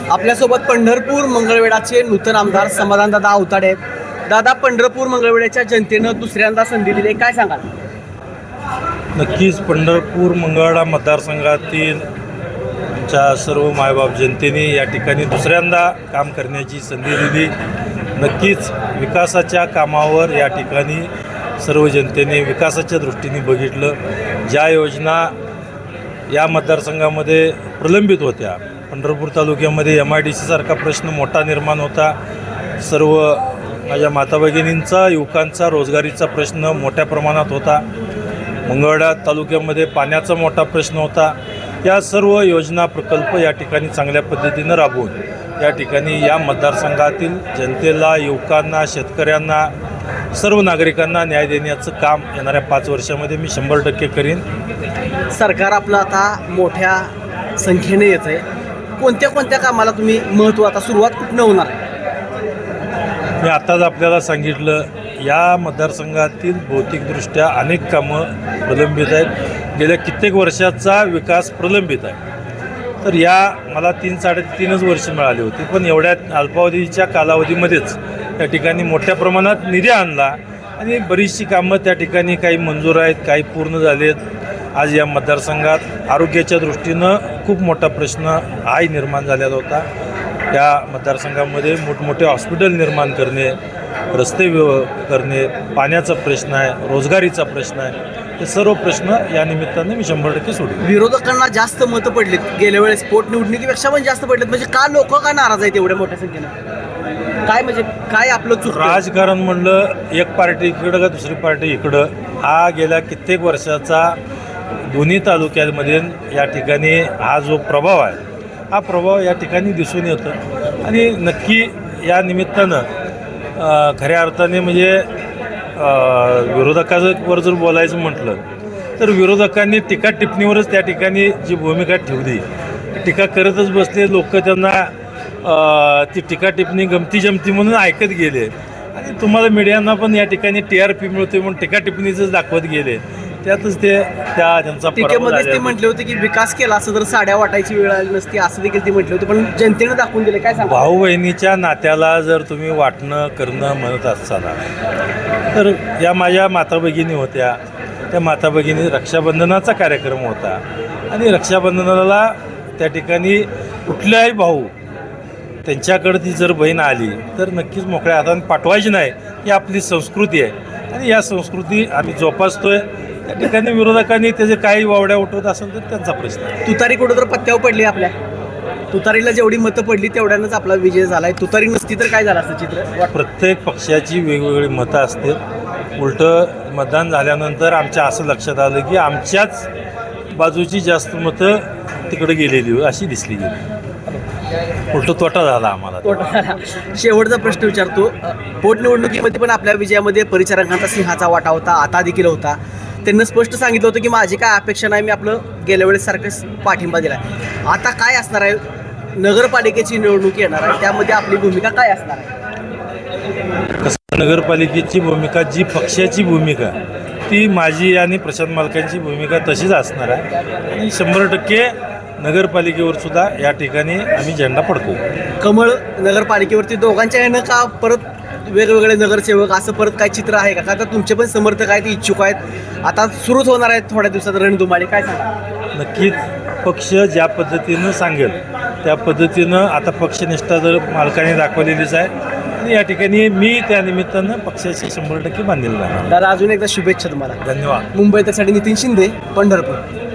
आपल्यासोबत पंढरपूर मंगळवेढाचे नूतन आमदार समाधानदादा अवताडे आहेत। दादा, पंढरपूर मंगळवेढ्याच्या जनतेनं दुसऱ्यांदा संधी दिली, काय सांगाल? नक्कीच पंढरपूर मंगळवेढा मतदारसंघातील च्या सर्व मायबाप जनतेने या ठिकाणी दुसऱ्यांदा काम करण्याची संधी दिली। नक्कीच विकासाच्या कामावर या ठिकाणी सर्व जनतेने विकासाच्या दृष्टीने बघितलं। ज्या योजना या मतदारसंघामध्ये प्रलंबित होत्या, पंढरपूर तालुक्यामध्ये MIDC सारखा प्रश्न मोठा निर्माण होता, सर्व माझ्या माता भगिनींचा युवकांचा रोजगारीचा प्रश्न मोठ्या प्रमाणात होता, मंगळवेढा तालुक्यामध्ये पाण्याचा मोठा प्रश्न होता। या सर्व योजना प्रकल्प या ठिकाणी चांगल्या पद्धतीनं राबवून या ठिकाणी या मतदारसंघातील जनतेला, युवकांना, शेतकऱ्यांना, सर्व नागरिकांना न्याय देण्याचं काम येणाऱ्या 5 वर्षामध्ये मी 100% करीन। सरकार आपलं आता मोठ्या संख्येने येत आहे, कोणत्या कोणत्या कामाला तुम्ही महत्त्व, आता सुरुवात कुठनं होणार आहे? मी आत्ताच आपल्याला सांगितलं, या मतदारसंघातील भौतिकदृष्ट्या अनेक कामं प्रलंबित आहेत, गेल्या कित्येक वर्षाचा विकास प्रलंबित आहे। तर या मला 3-3.5 वर्ष मिळाली होती, पण एवढ्या अल्पावधीच्या कालावधीमध्येच त्या ठिकाणी मोठ्या प्रमाणात निधी आणला आणि बरीचशी कामं त्या ठिकाणी काही मंजूर आहेत, काही पूर्ण झालेत। आज या मतदारसंघात आरोग्याच्या दृष्टीनं खूप मोठा प्रश्न हाही निर्माण झालेला होता। या मतदारसंघामध्ये मोठमोठे हॉस्पिटल निर्माण करणे, रस्ते करणे, पाण्याचा प्रश्न आहे, रोजगारीचा प्रश्न आहे, हे सर्व प्रश्न या निमित्ताने मी 100% सोडले। विरोधकांना जास्त मतं पडलीत गेल्या वेळेस, पोटनिवडणुकीपेक्षा पण जास्त पडलेत, म्हणजे का लोक का नाराज आहेत एवढ्या मोठ्या संख्येनं? काय म्हणजे काय आपलं चूक? राजकारण म्हणलं एक पार्टी इकडं का दुसरी पार्टी इकडं, हा गेल्या कित्येक वर्षाचा दोन्ही तालुक्यांमध्ये या ठिकाणी हा जो प्रभाव आहे, हा प्रभाव या ठिकाणी दिसून येतो। आणि नक्की या निमित्तानं खऱ्या अर्थाने म्हणजे विरोधकावर जर बोलायचं म्हटलं तर विरोधकांनी टीका टिप्पणीवरच त्या ठिकाणी जी भूमिका ठेवली, टीका करतच बसले लोक, त्यांना ती टीका टिप्पणी गमती जमती म्हणून ऐकत गेले आणि तुम्हाला मीडियांना पण या ठिकाणी TRP मिळते म्हणून टीका टिप्पणीच दाखवत गेले। त्यातच त्यांचा टीकेमध्येच ते म्हटले होते की विकास केला असं तर साड्या वाटायची वेळ आली नसती, असं देखील ते म्हटले होते, पण जनतेनं दाखवून दिले, काय सांगा? भाऊ बहिणीच्या नात्याला जर तुम्ही वाटणं करणं म्हणत असाल तर या माझ्या माता भगिनी होत्या, त्या माता भगिनी रक्षाबंधनाचा कार्यक्रम होता आणि रक्षाबंधनाला त्या ठिकाणी कुठल्याही भाऊ त्यांच्याकडे ती जर बहीण आली तर नक्कीच मोकळ्या हाताने पाठवायची नाही, ही आपली संस्कृती आहे आणि या संस्कृती आम्ही जोपासतोय। त्या ठिकाणी विरोधकांनी त्याचे काही वावड्या उठवत असेल तर त्यांचा प्रश्न। तुतारी कुठं तर पत्त्यावर पडली, आपल्या तुतारीला जेवढी मतं पडली तेवढ्यानंच आपला विजय झालाय, तुतारी नसती तर काय झालं असं चित्र? प्रत्येक पक्षाची वेगवेगळी मतं असतात। उलटं मतदान झाल्यानंतर आमच्या असं लक्षात आलं की आमच्याच बाजूची जास्त मतं तिकडे गेलेली अशी दिसली गेली, उलट तोटा झाला आम्हाला। शेवटचा प्रश्न विचारतो, पोटनिवडणुकीमध्ये पण आपल्या विजयामध्ये परिचारकांचा सिंहाचा वाटा होता, आता देखील होता। त्यांनी स्पष्ट सांगितलं होतं की माझी काय अपेक्षा नाही, मी आपलं गेल्या वेळेस सारखं पाठिंबा दिला। आता काय असणार आहे, नगरपालिकेची निवडणूक येणार आहे, त्यामध्ये आपली भूमिका काय असणार आहे? कसं नगरपालिकेची भूमिका, जी पक्षाची भूमिका ती माझी आणि प्रशांत मालकांची भूमिका तशीच असणार आहे आणि 100% नगरपालिकेवर सुद्धा या ठिकाणी आम्ही झेंडा फडकवू। कमळ नगरपालिकेवरती दोघांच्या ह्यानं का परत वेगवेगळे नगरसेवक असं परत काय चित्र आहे का? आता तुमचे पण समर्थक आहेत, इच्छुक आहेत, आता सुरूच होणार आहेत थोड्या दिवसात रणधुमाळी, काय सांगा? नक्कीच पक्ष ज्या पद्धतीनं सांगेल त्या पद्धतीनं आता पक्षनिष्ठा जर मालकाने दाखवलेलीच आहे आणि या ठिकाणी मी त्या निमित्तानं पक्षाशी 100% बांधलेलं आहे। दादा, अजून एकदा शुभेच्छा तुम्हाला। धन्यवाद। मुंबईसाठी नितीन शिंदे, पंढरपूर।